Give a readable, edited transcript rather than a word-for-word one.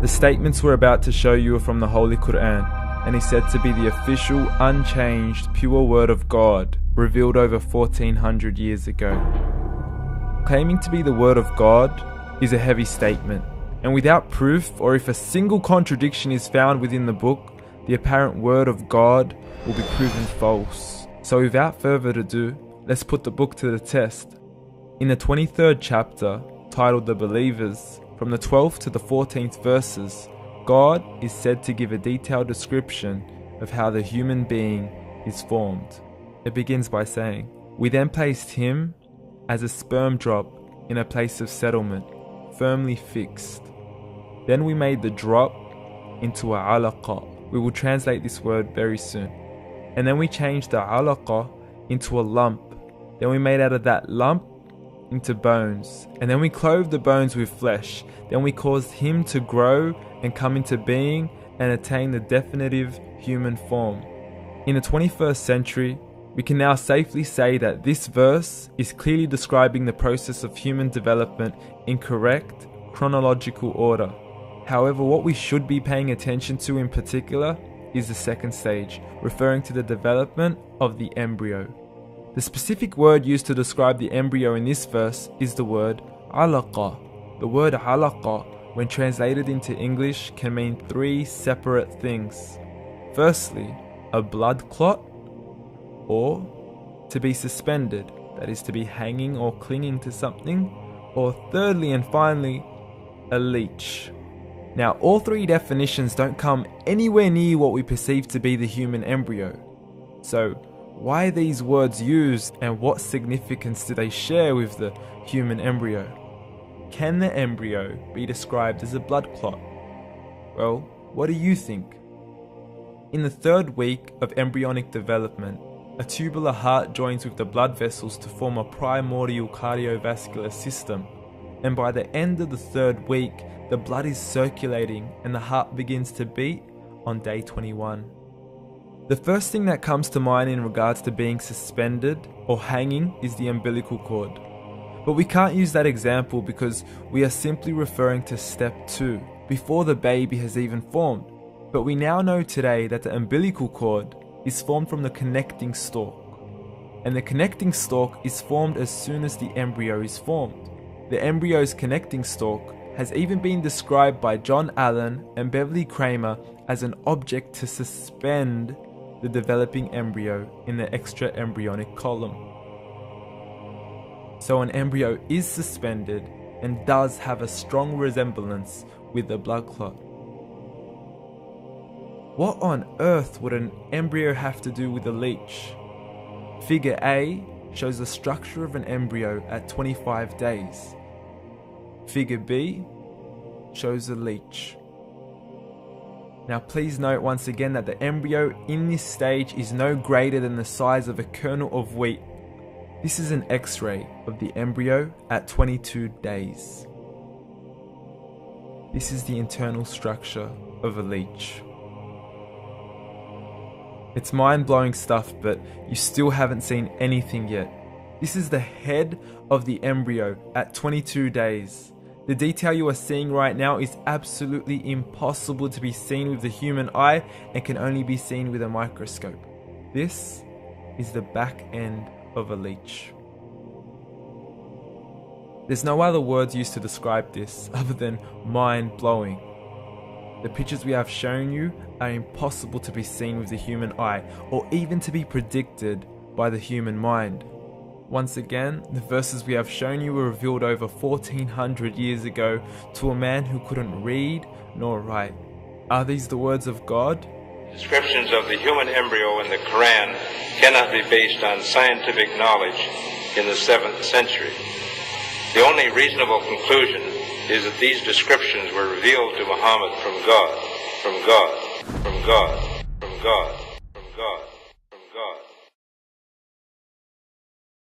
The statements we're about to show you are from the Holy Quran, and is said to be the official, unchanged, pure word of God, revealed over 1400 years ago. Claiming to be the word of God is a heavy statement, and without proof, or if a single contradiction is found within the book, the apparent word of God will be proven false. So without further ado, let's put the book to the test. In the 23rd chapter, titled The Believers, from the 12th to the 14th verses, God is said to give a detailed description of how the human being is formed. It begins by saying, "We then placed him as a sperm drop in a place of settlement, firmly fixed. Then we made the drop into a alaqa." We will translate this word very soon. "And then we changed the alaqa into a lump. Then we made out of that lump into bones. And then we clothed the bones with flesh. Then we caused him to grow and come into being and attain the definitive human form." In the 21st century, we can now safely say that this verse is clearly describing the process of human development in correct chronological order. However, what we should be paying attention to in particular is the second stage, referring to the development of the embryo. The specific word used to describe the embryo in this verse is the word alaqa. The word alaqa, when translated into English, can mean three separate things. Firstly, a blood clot, or to be suspended, that is to be hanging or clinging to something, or thirdly and finally, a leech. Now, all three definitions don't come anywhere near what we perceive to be the human embryo. So, why are these words used, and what significance do they share with the human embryo? Can the embryo be described as a blood clot? Well, what do you think? In the 3rd week of embryonic development, a tubular heart joins with the blood vessels to form a primordial cardiovascular system, and by the end of the 3rd week, the blood is circulating and the heart begins to beat on day 21. The first thing that comes to mind in regards to being suspended or hanging is the umbilical cord. But we can't use that example because we are simply referring to step 2, before the baby has even formed. But we now know today that the umbilical cord is formed from the connecting stalk. And the connecting stalk is formed as soon as the embryo is formed. The embryo's connecting stalk has even been described by John Allen and Beverly Kramer as an object to suspend the developing embryo in the extra-embryonic column. So an embryo is suspended and does have a strong resemblance with the blood clot. What on earth would an embryo have to do with a leech? Figure A shows the structure of an embryo at 25 days. Figure B shows a leech. Now please note once again that the embryo in this stage is no greater than the size of a kernel of wheat. This is an X-ray of the embryo at 22 days. This is the internal structure of a leech. It's mind-blowing stuff, but you still haven't seen anything yet. This is the head of the embryo at 22 days. The detail you are seeing right now is absolutely impossible to be seen with the human eye and can only be seen with a microscope. This is the back end of a leech. There's no other words used to describe this other than mind-blowing. The pictures we have shown you are impossible to be seen with the human eye or even to be predicted by the human mind. Once again, the verses we have shown you were revealed over 1400 years ago to a man who couldn't read nor write. Are these the words of God? Descriptions of the human embryo in the Quran cannot be based on scientific knowledge in the 7th century. The only reasonable conclusion is that these descriptions were revealed to Muhammad from God, from God, from God, from God, from God.